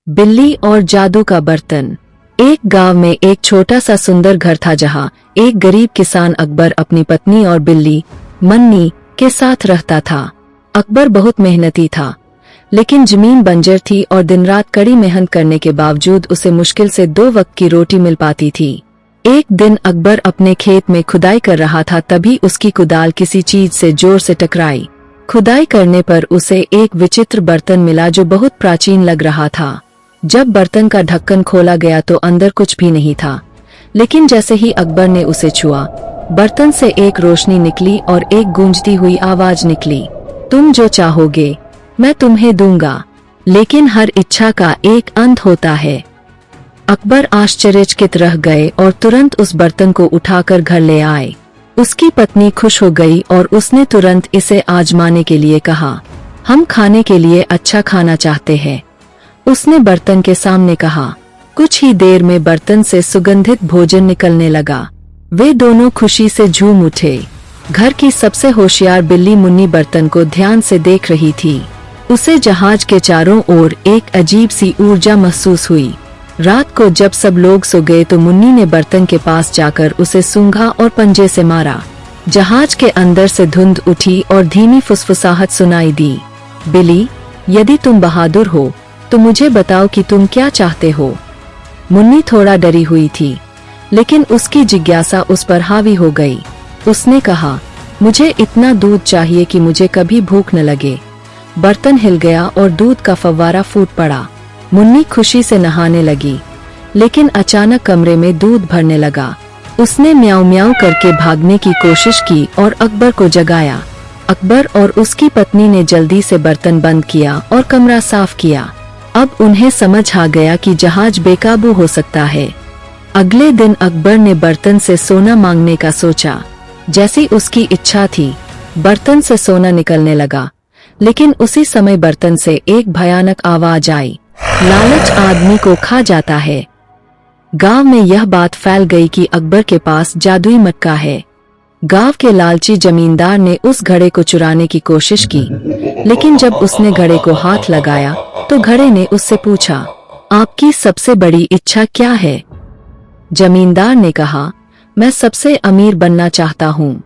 बिल्ली और जादू का बर्तन। एक गांव में एक छोटा सा सुंदर घर था जहां एक गरीब किसान अकबर अपनी पत्नी और बिल्ली मन्नी के साथ रहता था। अकबर बहुत मेहनती था, लेकिन जमीन बंजर थी और दिन रात कड़ी मेहनत करने के बावजूद उसे मुश्किल से 2 वक्त की रोटी मिल पाती थी। एक दिन अकबर अपने खेत में खुदाई कर रहा था, तभी उसकी कुदाल किसी चीज से जोर से टकराई। खुदाई करने पर उसे एक विचित्र बर्तन मिला जो बहुत प्राचीन लग रहा था। जब बर्तन का ढक्कन खोला गया तो अंदर कुछ भी नहीं था, लेकिन जैसे ही अकबर ने उसे छुआ, बर्तन से एक रोशनी निकली और एक गूंजती हुई आवाज निकली, तुम जो चाहोगे मैं तुम्हें दूंगा, लेकिन हर इच्छा का एक अंत होता है। अकबर आश्चर्यचकित रह गए और तुरंत उस बर्तन को उठाकर घर ले आए। उसकी पत्नी खुश हो गई और उसने तुरंत इसे आजमाने के लिए कहा, हम खाने के लिए अच्छा खाना चाहते हैं। उसने बर्तन के सामने कहा। कुछ ही देर में बर्तन से सुगंधित भोजन निकलने लगा। वे दोनों खुशी से झूम उठे। घर की सबसे होशियार बिल्ली मुन्नी बर्तन को ध्यान से देख रही थी। उसे जहाज के चारों ओर एक अजीब सी ऊर्जा महसूस हुई। रात को जब सब लोग सो गए तो मुन्नी ने बर्तन के पास जाकर उसे सूंघा और पंजे से मारा। जहाज के अंदर से धुंध उठी और धीमी फुसफुसाहट सुनाई दी, बिल्ली, यदि तुम बहादुर हो तो मुझे बताओ कि तुम क्या चाहते हो। मुन्नी थोड़ा डरी हुई थी, लेकिन उसकी जिज्ञासा उस पर हावी हो गई। उसने कहा, मुझे इतना दूध चाहिए कि मुझे कभी भूख न लगे। बर्तन हिल गया और दूध का फव्वारा फूट पड़ा। मुन्नी खुशी से नहाने लगी, लेकिन अचानक कमरे में दूध भरने लगा। उसने म्याऊं म्याऊं करके भागने की कोशिश की और अकबर को जगाया। अकबर और उसकी पत्नी ने जल्दी से बर्तन बंद किया और कमरा साफ किया। अब उन्हें समझ आ गया कि जहाज बेकाबू हो सकता है। अगले दिन अकबर ने बर्तन से सोना मांगने का सोचा। जैसी उसकी इच्छा थी, बर्तन से सोना निकलने लगा, लेकिन उसी समय बर्तन से एक भयानक आवाज आई, लालच आदमी को खा जाता है। गांव में यह बात फैल गई कि अकबर के पास जादुई मटका है। गांव के लालची जमींदार ने उस घड़े को चुराने की कोशिश की, लेकिन जब उसने घड़े को हाथ लगाया तो घड़े ने उससे पूछा, आपकी सबसे बड़ी इच्छा क्या है? जमींदार ने कहा, मैं सबसे अमीर बनना चाहता हूँ।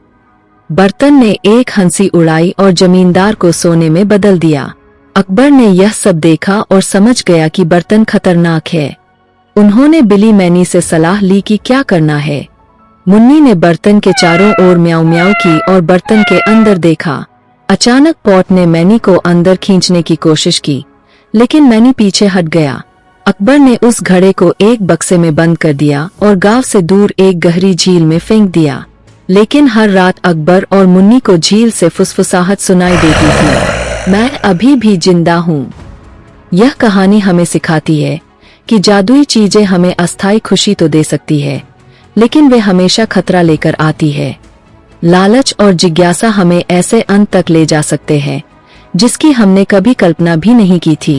बर्तन ने एक हंसी उड़ाई और जमींदार को सोने में बदल दिया। अकबर ने यह सब देखा और समझ गया कि बर्तन खतरनाक है। उन्होंने बिल्ली मैनी से सलाह ली कि क्या करना है। मुन्नी ने बर्तन के चारों ओर म्याऊं म्याऊं की और बर्तन के अंदर देखा। अचानक पॉट ने मैनी को अंदर खींचने की कोशिश की, लेकिन मैनी पीछे हट गया। अकबर ने उस घड़े को एक बक्से में बंद कर दिया और गांव से दूर एक गहरी झील में फेंक दिया। लेकिन हर रात अकबर और मुन्नी को झील से फुसफुसाहट सुनाई देती थी, मैं अभी भी जिंदा हूँ। यह कहानी हमें सिखाती है कि जादुई चीजें हमें अस्थायी खुशी तो दे सकती है, लेकिन वे हमेशा खतरा लेकर आती है। लालच और जिज्ञासा हमें ऐसे अंत तक ले जा सकते हैं जिसकी हमने कभी कल्पना भी नहीं की थी।